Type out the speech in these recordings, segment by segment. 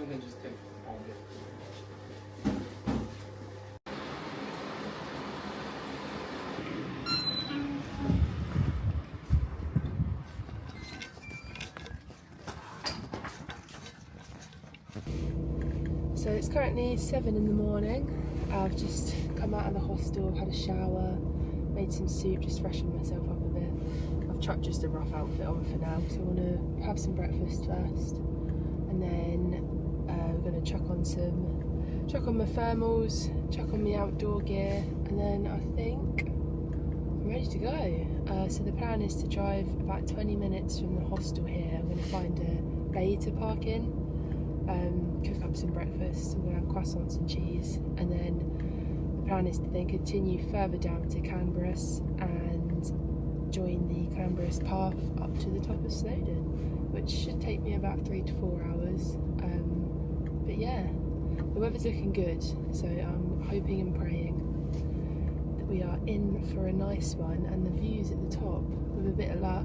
and then just take all of it. So it's currently 7 in the morning. I've just come out of the hostel, I've had a shower, made some soup, just freshened myself up a bit. I've chucked just a rough outfit on for now, so I want to have some breakfast first, and then we're going to chuck on my thermals, chuck on my outdoor gear, and then I think I'm ready to go. So the plan is to drive about 20 minutes from the hostel here. I'm going to find a bay to park in, cook up some breakfast. We're going to have croissants and cheese, and then the plan is to then continue further down to Llanberis and join the Llanberis Path up to the top of Snowdon, which should take me about 3 to 4 hours. But yeah, the weather's looking good, so I'm hoping and praying that we are in for a nice one, and the views at the top, with a bit of luck,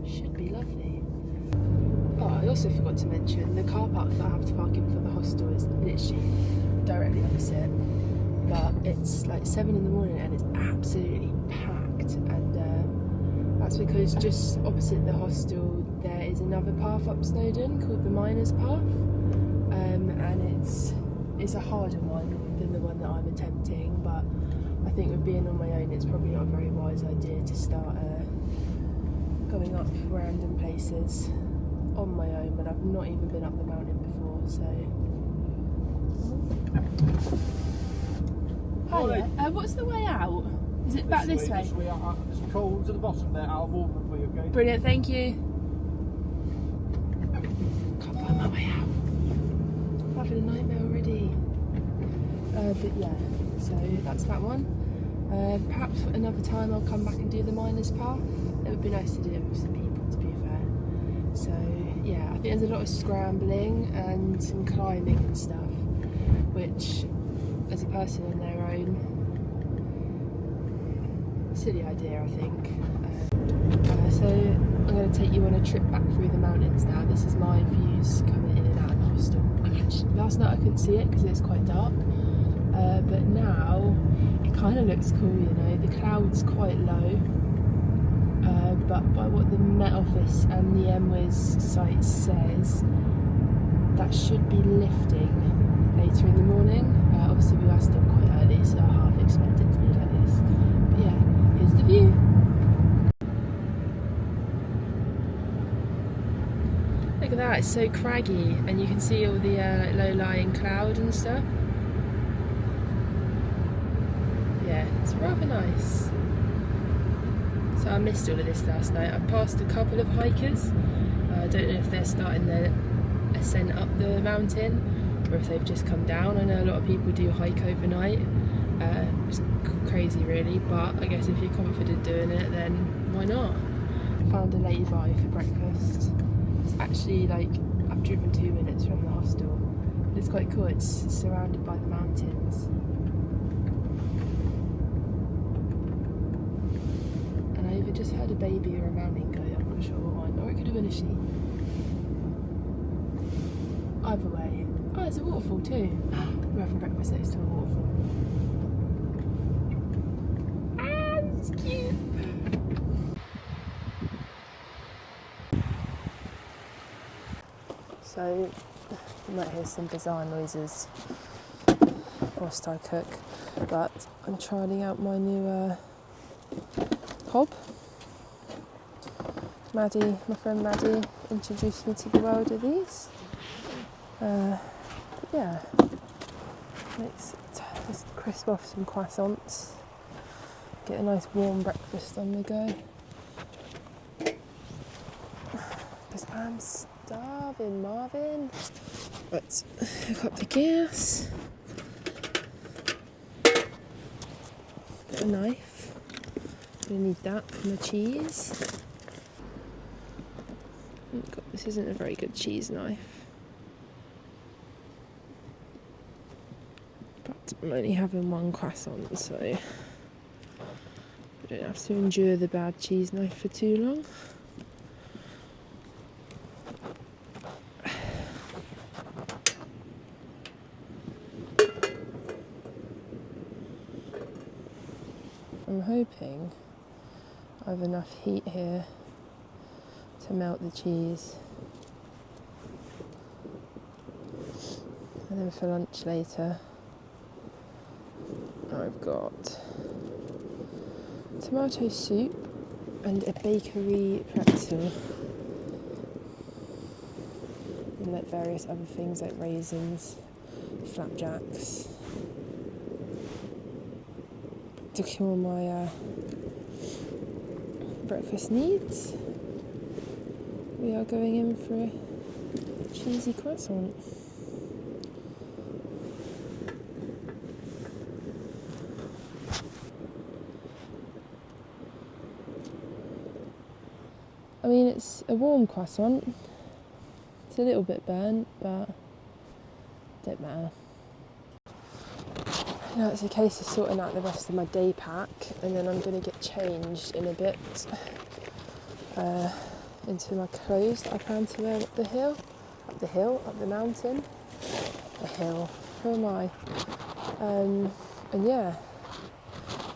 should be lovely. Oh, I also forgot to mention, the car park that I have to park in for the hostel is literally directly opposite, but it's like 7 in the morning and it's absolutely packed, and that's because just opposite the hostel there is another path up Snowdon called the Llanberis Path, and it's a harder one than the one that I'm attempting, but I think with being on my own it's probably not a very wise idea to start going up random places on my own when I've not even been up the mountain before, so... Hiya, what's the way out? Is it back this way? This way out. There's some coals at the bottom there, I'll walk them for you, okay? Brilliant, thank you. Can't find my way out. I'm having a nightmare already. But yeah, so that's that one. Perhaps another time I'll come back and do the Llanberis Path. It would be nice to do it with some people, to be fair. So yeah, I think there's a lot of scrambling and some climbing and stuff, which as a person on their own, silly idea I think. So I'm going to take you on a trip back through the mountains now. This is my views coming in and out of the hostel. Last night I couldn't see it because it's quite dark, but now it kind of looks cool, you know. The cloud's quite low, but by what the Met Office and the MWIS site says, that should be lifting later in the morning. Obviously we are still quite early, so I half expect it to be like this. But yeah, here's the view. Look at that, it's so craggy, and you can see all the low-lying cloud and stuff. Yeah, it's rather nice. So I missed all of this last night. I've passed a couple of hikers. I don't know if they're starting their ascent up the mountain or if they've just come down. I know a lot of people do hike overnight. It's crazy really, but I guess if you're confident doing it, then why not? Found a lay-by for breakfast. It's actually like, I've driven 2 minutes from the hostel, but it's quite cool. It's surrounded by the mountains. And I either just heard a baby or a mountain goat, I'm not sure what one, or it could have been a sheep. Either way. Oh, there's a waterfall too. We're having breakfast next to a waterfall. Ah, this is cute. So, you might hear some bizarre noises whilst I cook, but I'm trying out my new hob. Maddie, my friend Maddie, introduced me to the world of these. Yeah, let's just crisp off some croissants, get a nice warm breakfast on the go. Because I'm starving, Marvin. Let's hook up the gas. Get a knife. Gonna need that for my cheese. Oh God, this isn't a very good cheese knife. But I'm only having one croissant, so I don't have to endure the bad cheese knife for too long. I'm hoping I have enough heat here to melt the cheese. And then for lunch later, I've got tomato soup and a bakery pretzel. And like various other things like raisins, flapjacks. To cure my breakfast needs, we are going in for a cheesy croissant. I mean, it's a warm croissant. It's a little bit burnt, but don't matter. Now it's a case of sorting out the rest of my day pack, and then I'm going to get changed in a bit into my clothes that I plan to wear up the mountain. The hill. Who am I? And yeah,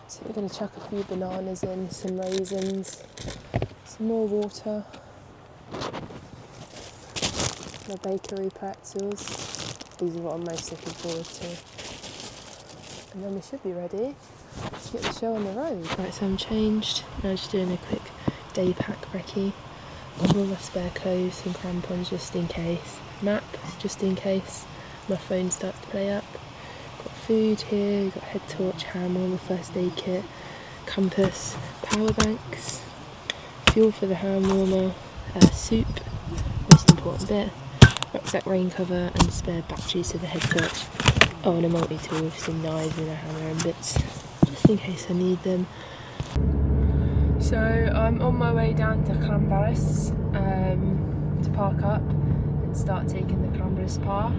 so we're going to chuck a few bananas in, some raisins, some more water, my bakery pretzels. These are what I'm most looking forward to. And then we should be ready to get the show on the road. Right, so I'm changed. Now just doing a quick day pack recce. Got all my spare clothes and crampons just in case. Map just in case my phone starts to play up. Got food here, got head torch, hammer, my first aid kit, compass, power banks, fuel for the hand warmer, soup, most important bit, rucksack rain cover and spare batteries for the head torch. Oh, and a multi-tool with some knives and a hammer and bits, just in case I need them. So I'm on my way down to Llanberis to park up and start taking the Llanberis Path.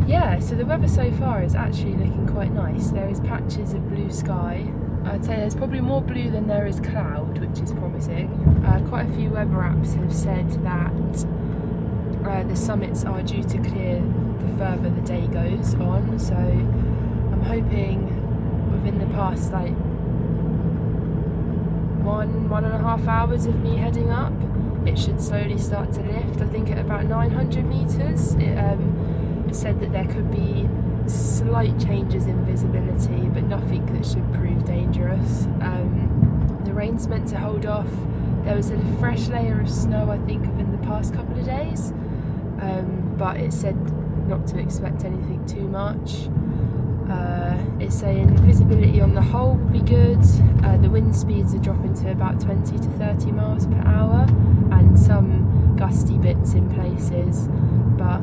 Yeah, so the weather so far is actually looking quite nice. There is patches of blue sky. I'd say there's probably more blue than there is cloud, which is promising. Quite a few weather apps have said that the summits are due to clear the further the day goes on, so I'm hoping within the past like 1.5 hours of me heading up, it should slowly start to lift. I think at about 900 metres it said that there could be slight changes in visibility, but nothing that should prove dangerous. The rain's meant to hold off. There was a fresh layer of snow I think within the past couple of days, but it said not to expect anything too much. It's saying visibility on the whole will be good. The wind speeds are dropping to about 20 to 30 miles per hour and some gusty bits in places, but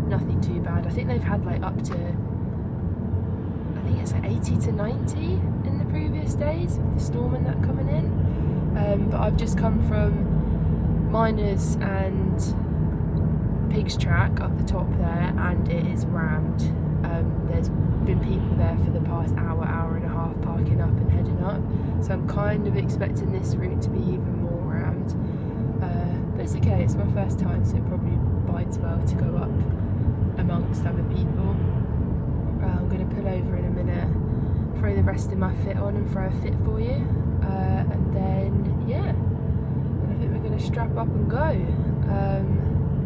nothing too bad. I think they've had like up to, I think it's like 80 to 90 in the previous days with the storm and that coming in. But I've just come from Miners and Pig's Track up the top there, and it is rammed. There's been people there for the past hour and a half parking up and heading up, so I'm kind of expecting this route to be even more rammed. But it's okay, it's my first time, so it probably bides well to go up amongst other people. I'm going to pull over in a minute, throw the rest of my fit on and throw a fit for you, and then yeah, and I think we're going to strap up and go.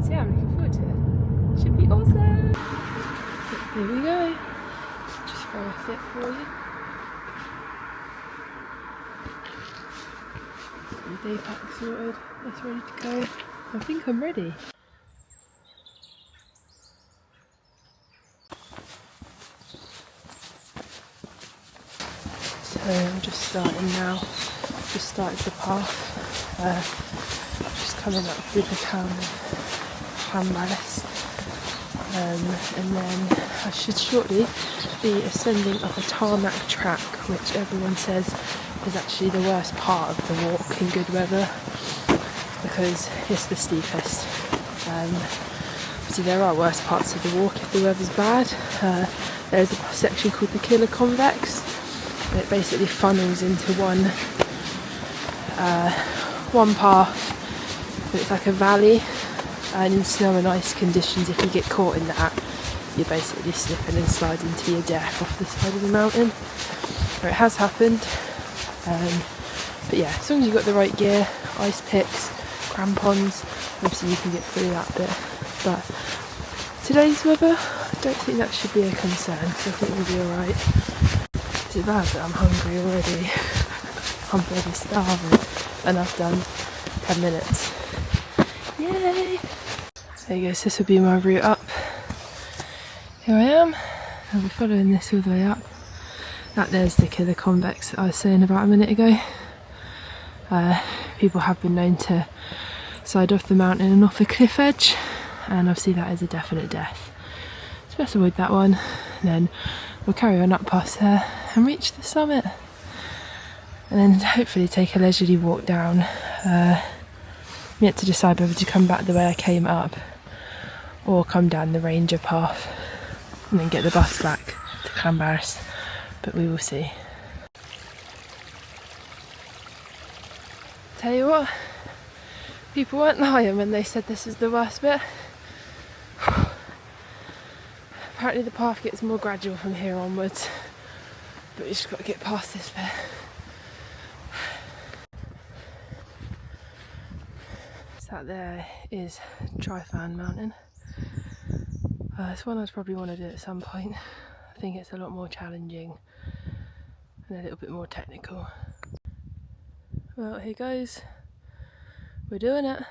So yeah, I'm looking forward to it. Should be awesome. Here we go. Just throw a fit for you. Got the day pack sorted. That's ready to go. I think I'm ready. So I'm just starting now. Just started the path. Just coming up through the town of Llanberis. And then I should shortly be ascending up a tarmac track, which everyone says is actually the worst part of the walk in good weather because it's the steepest. Obviously there are worse parts of the walk if the weather's bad. There's a section called the Killer Convex, and it basically funnels into one path. It's like a valley, and in snow and ice conditions, if you get caught in that, you're basically slipping and sliding to your death off the side of the mountain. or it has happened. But yeah, as long as you've got the right gear, ice picks, crampons, obviously you can get through that bit. But today's weather, I don't think that should be a concern, so I think we'll be alright. Is it bad that I'm hungry already? I'm bloody starving, and I've done 10 minutes. Yay! There you go, so this will be my route up. Here I am, I'll be following this all the way up. That there's the killer convex that I was saying about a minute ago. People have been known to slide off the mountain and off a cliff edge, and obviously that is a definite death. So best avoid that one, and then we'll carry on up past there and reach the summit. And then hopefully take a leisurely walk down. I'm yet to decide whether to come back the way I came up or come down the Ranger Path and then get the bus back to Llanberis, but we will see. Tell you what, people weren't lying when they said this is the worst bit. Apparently the path gets more gradual from here onwards, but we just got to get past this bit. So that there is Wydffa Mountain. It's one I'd probably want to do at some point. I think it's a lot more challenging and a little bit more technical. Well, here goes. We're doing it.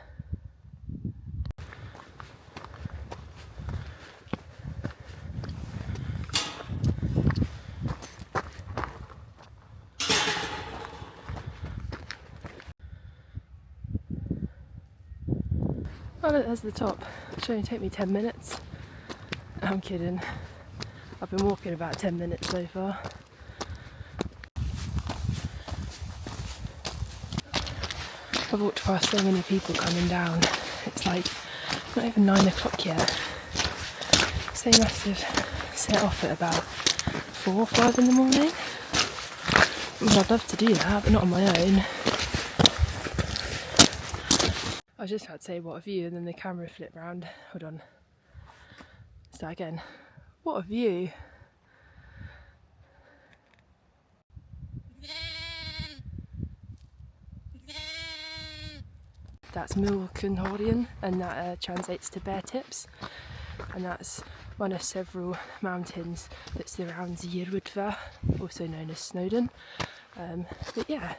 Oh look, there's the top. It should only take me 10 minutes. I'm kidding. I've been walking about 10 minutes so far. I've walked past so many people coming down. It's like not even 9 o'clock yet. So they must have set off at about 4 or 5 in the morning. Well, I'd love to do that, but not on my own. I was just about to say what a view, and then the camera flipped round. Hold on. Start again. What a view. That's Llanberis, and that translates to bear tips, and that's one of several mountains that surrounds Wydffa, also known as Snowdon. But yeah,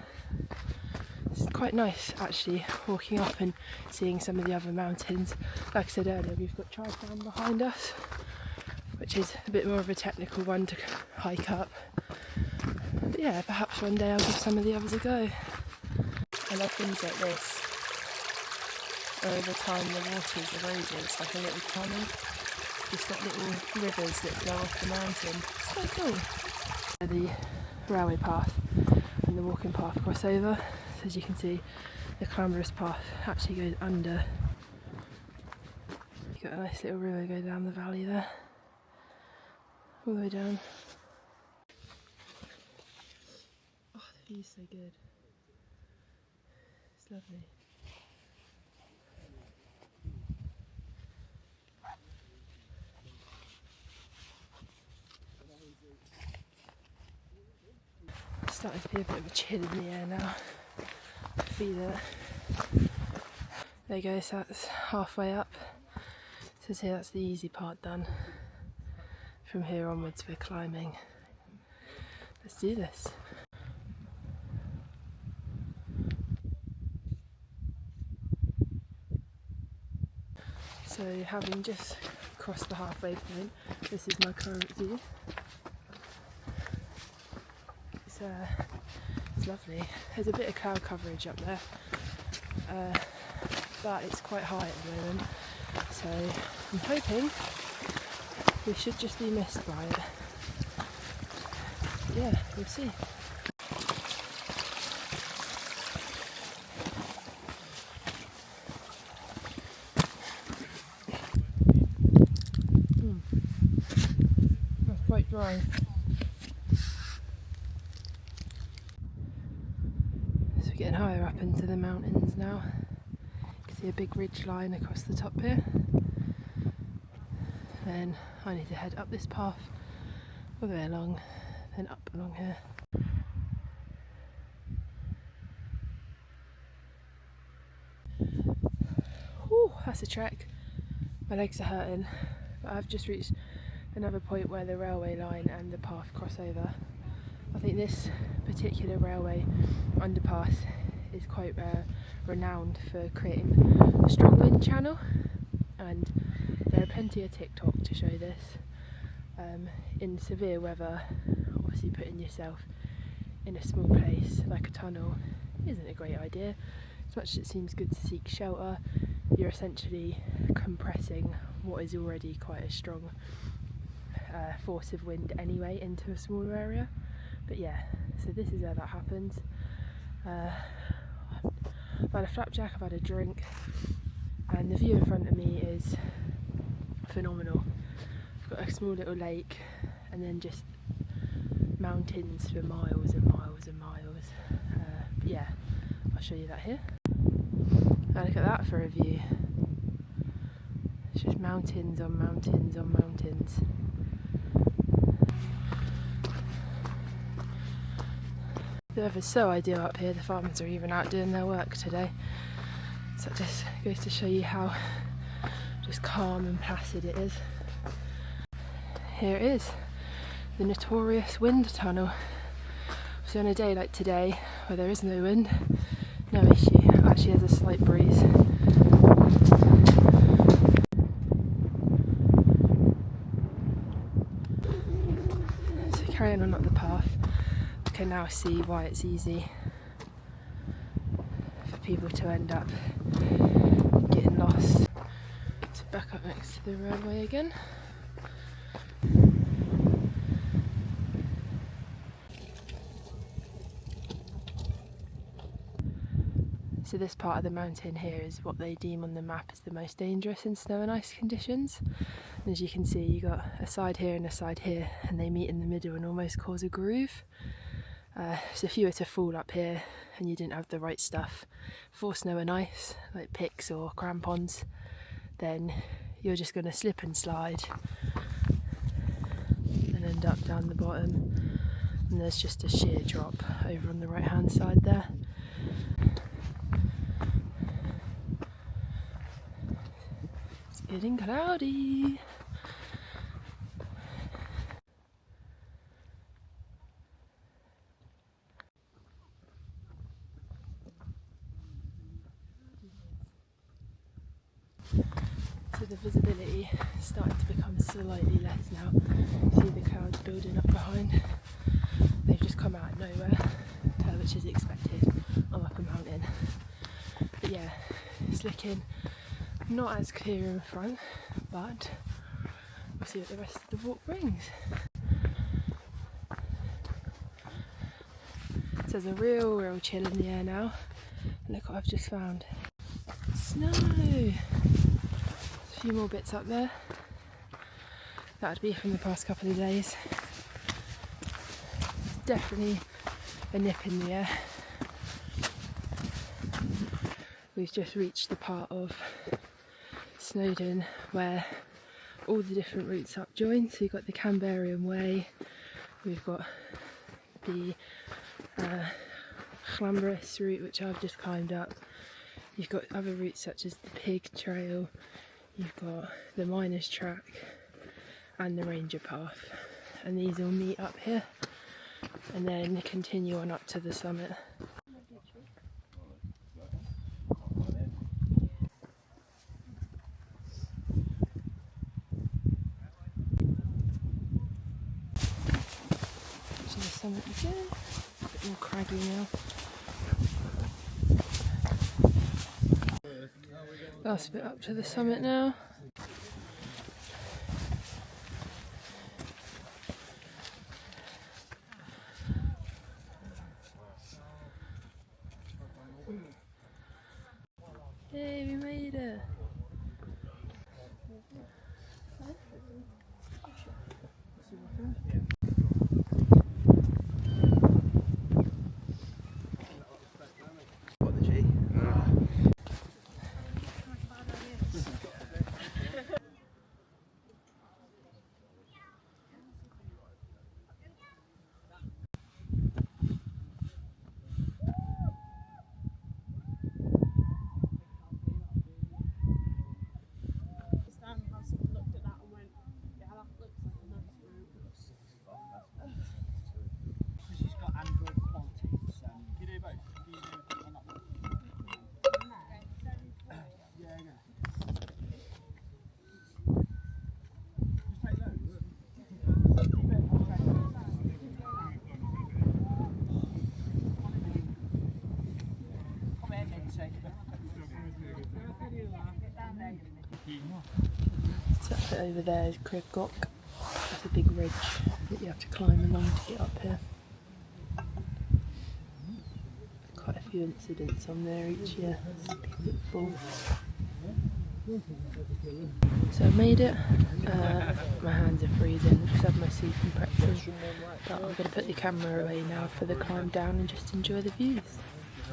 it's quite nice actually walking up and seeing some of the other mountains. Like I said earlier, we've got Wydffa behind us, which is a bit more of a technical one to hike up. But yeah, perhaps one day I'll give some of the others a go. I love things like this. Over time the water's eroded, it's like a little tunnel. Just got little rivers that flow off the mountain. It's quite cool. The railway path and the walking path cross over. So as you can see, the Llanberis Path actually goes under. You've got a nice little river go down the valley there. All the way down. Oh, the view's so good. It's lovely. Starting to be a bit of a chill in the air now. I feel it. There you go, so that's halfway up. So here that's the easy part done. From here onwards we're climbing. Let's do this. So having just crossed the halfway point, this is my current view. It's lovely. There's a bit of cloud coverage up there, but it's quite high at the moment, so I'm hoping we should just be missed by it. But yeah, we'll see. That's quite dry. Getting higher up into the mountains now. You can see a big ridge line across the top here. Then I need to head up this path all the way along, then up along here. That's a trek. My legs are hurting, but I've just reached another point where the railway line and the path cross over. I think this particular railway underpass is quite renowned for creating a strong wind channel, and there are plenty of TikTok to show this. In severe weather, obviously putting yourself in a small place like a tunnel isn't a great idea. As much as it seems good to seek shelter, you're essentially compressing what is already quite a strong force of wind anyway into a smaller area. But yeah, so this is where that happens. I've had a flapjack, I've had a drink, and the view in front of me is phenomenal. I've got a small little lake and then just mountains for miles and miles and miles. But yeah, I'll show you that here. Now look at that for a view. It's just mountains on mountains on mountains. The weather's so ideal up here, the farmers are even out doing their work today. So it just goes to show you how just calm and placid it is. Here it is, the notorious wind tunnel. So on a day like today, where there is no wind, no issue. Actually there's a slight breeze. So carrying on up the path, I can now see why it's easy for people to end up getting lost. So back up next to the railway again. So this part of the mountain here is what they deem on the map as the most dangerous in snow and ice conditions. And as you can see, you got a side here and a side here, and they meet in the middle and almost cause a groove. So if you were to fall up here and you didn't have the right stuff for snow and ice, like picks or crampons, then you're just going to slip and slide and end up down the bottom. And there's just a sheer drop over on the right hand side there. It's getting cloudy. So the visibility is starting to become slightly less now. See the clouds building up behind. They've just come out of nowhere, which is expected. I'm up a mountain. But yeah, it's looking not as clear in front, but we'll see what the rest of the walk brings. So there's a real chill in the air now. And look what I've just found. Snow! A few more bits up there. That would be from the past couple of days. Definitely a nip in the air. We've just reached the part of Snowdon where all the different routes up join. So you've got the Llanberis Way, we've got the Llanberis route, which I've just climbed up. You've got other routes such as the Pig Trail, you've got the Miners Track and the Ranger Path, and these all meet up here and then continue on up to the summit. To the summit again, a bit more craggy now. Last bit up to the summit now. Hey, we made it! What the G? that bit over there is Crib Goch. That's a big ridge that you have to climb along to get up here. Quite a few incidents on there each year. It's full. So I made it. My hands are freezing. I just had my soup and pretzels. But I'm going to put the camera away now for the climb down and just enjoy the views.